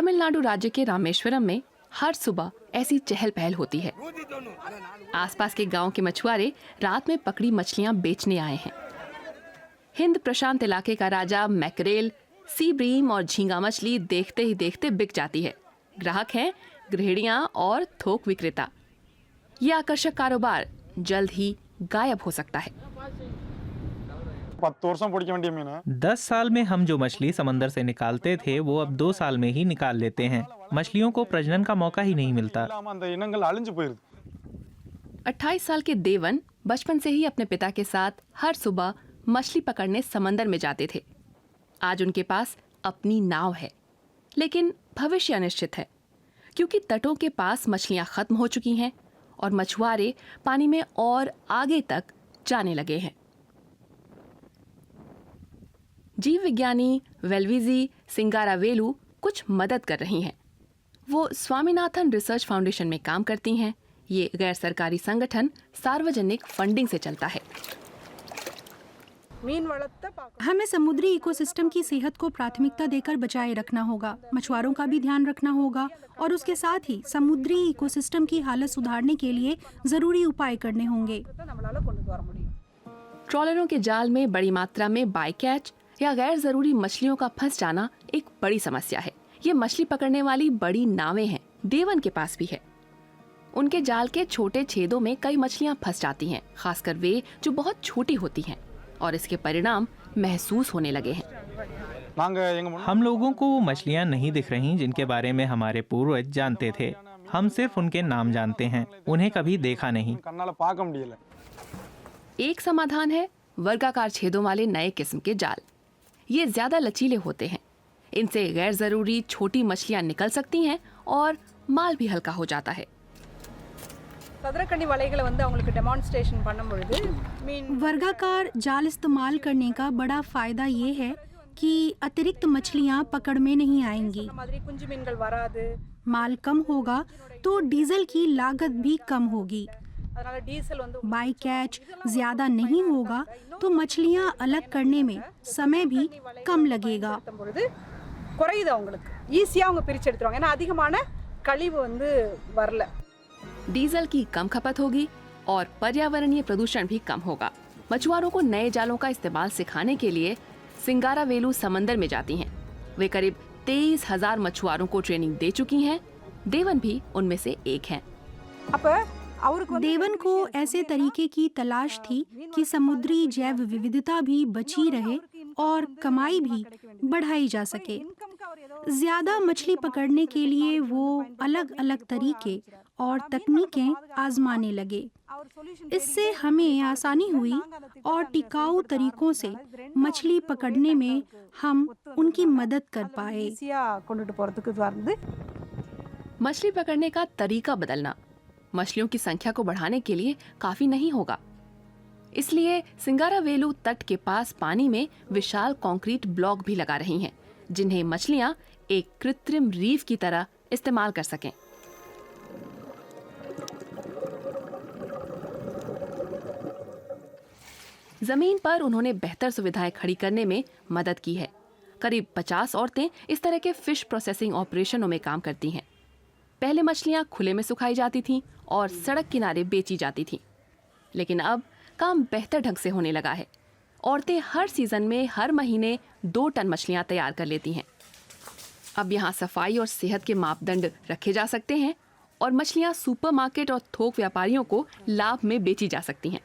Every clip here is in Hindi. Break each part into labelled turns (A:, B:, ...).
A: तमिलनाडु राज्य के रामेश्वरम में हर सुबह ऐसी चहल पहल होती है। आसपास के गांव के मछुआरे रात में पकड़ी मछलियां बेचने आए हैं। हिंद प्रशांत इलाके का राजा मैकरेल, सी ब्रीम और झींगा मछली देखते ही देखते बिक जाती है। ग्राहक हैं गृहिणियां और थोक विक्रेता। ये आकर्षक कारोबार जल्द ही गायब हो सकता है।
B: 10 साल में हम जो मछली समंदर से निकालते थे वो अब 2 साल में ही निकाल लेते हैं। मछलियों को प्रजनन का मौका ही नहीं मिलता।
A: 28 साल के देवन बचपन से ही अपने पिता के साथ हर सुबह मछली पकड़ने समंदर में जाते थे। आज उनके पास अपनी नाव है, लेकिन भविष्य अनिश्चित है, क्योंकि तटों के पास मछलियां खत्म हो चुकी हैं और मछुआरे पानी में और आगे तक जाने लगे हैं। जीव विज्ञानी वेल्विजी सिंगारावेलु कुछ मदद कर रही हैं। वो स्वामीनाथन रिसर्च फाउंडेशन में काम करती हैं। ये गैर सरकारी संगठन सार्वजनिक फंडिंग से चलता है।
C: हमें समुद्री इकोसिस्टम की सेहत को प्राथमिकता देकर बचाए रखना होगा। मछुआरों का भी ध्यान रखना होगा और उसके साथ ही समुद्री इकोसिस्टम की हालत सुधारने के लिए जरूरी उपाय करने होंगे।
A: ट्रॉलरों के जाल में बड़ी मात्रा में बाईकैच या गैर जरूरी मछलियों का फंस जाना एक बड़ी समस्या है। ये मछली पकड़ने वाली बड़ी नावें हैं, देवन के पास भी है। उनके जाल के छोटे छेदों में कई मछलियां फंस जाती हैं, खासकर वे जो बहुत छोटी होती हैं, और इसके परिणाम महसूस होने लगे हैं।
B: हम लोगों को वो मछलियाँ नहीं दिख रही जिनके बारे में हमारे पूर्वज जानते थे। हम सिर्फ उनके नाम जानते हैं, उन्हें कभी देखा नहीं।
A: एक समाधान है वर्गाकार छेदों वाले नए किस्म के जाल। ये ज्यादा लचीले होते हैं। इनसे गैर जरूरी छोटी मछलियां निकल सकती हैं और माल भी हल्का हो जाता है।
C: वर्गाकार जाल इस्तेमाल करने का बड़ा फायदा ये है कि अतिरिक्त मछलियां पकड़ में नहीं आएंगी। माल कम होगा तो डीजल की लागत भी कम होगी। बाई कैच ज्यादा नहीं होगा तो मछलियां अलग करने में समय भी कम लगेगा।
A: डीजल की कम खपत होगी और पर्यावरणीय प्रदूषण भी कम होगा। मछुआरों को नए जालों का इस्तेमाल सिखाने के लिए सिंगारावेलु समंदर में जाती हैं। वे करीब 23,000 मछुआरों को ट्रेनिंग दे चुकी हैं। देवन भी उनमें से एक हैं।
C: देवन को ऐसे तरीके की तलाश थी कि समुद्री जैव विविधता भी बची रहे और कमाई भी बढ़ाई जा सके। ज्यादा मछली पकड़ने के लिए वो अलग अलग तरीके और तकनीकें आजमाने लगे। इससे हमें आसानी हुई और टिकाऊ तरीकों से मछली पकड़ने में हम उनकी मदद कर पाए।
A: मछली पकड़ने का तरीका बदलना मछलियों की संख्या को बढ़ाने के लिए काफी नहीं होगा। इसलिए सिंगारावेलु तट के पास पानी में विशाल कंक्रीट ब्लॉक भी लगा रही हैं, जिन्हें मछलियां एक कृत्रिम रीफ की तरह इस्तेमाल कर सकें। जमीन पर उन्होंने बेहतर सुविधाएं खड़ी करने में मदद की है। करीब 50 औरतें इस तरह के फिश प्रोसेसिंग ऑपरेशनों में काम करती हैं। पहले मछलियां खुले में सुखाई जाती थीं और सड़क किनारे बेची जाती थीं, लेकिन अब काम बेहतर ढंग से होने लगा है। औरतें हर सीजन में हर महीने 2 टन मछलियां तैयार कर लेती हैं। अब यहाँ सफाई और सेहत के मापदंड रखे जा सकते हैं और मछलियां सुपरमार्केट और थोक व्यापारियों को लाभ में बेची जा सकती हैं।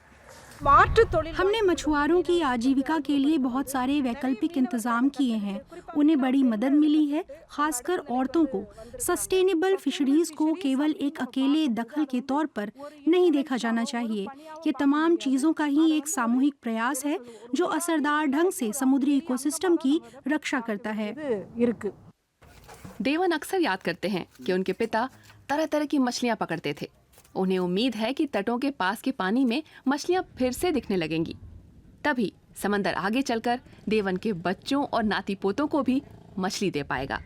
C: हमने मछुआरों की आजीविका के लिए बहुत सारे वैकल्पिक इंतजाम किए हैं। उन्हें बड़ी मदद मिली है, खासकर औरतों को। सस्टेनेबल फिशरीज को केवल एक अकेले दखल के तौर पर नहीं देखा जाना चाहिए। ये तमाम चीजों का ही एक सामूहिक प्रयास है जो असरदार ढंग से समुद्री इकोसिस्टम की रक्षा करता है।
A: देवन अक्सर याद करते हैं कि उनके पिता तरह तरह की मछलियां पकड़ते थे। उन्हें उम्मीद है कि तटों के पास के पानी में मछलियां फिर से दिखने लगेंगी। तभी समंदर आगे चलकर देवन के बच्चों और नाती पोतों को भी मछली दे पाएगा।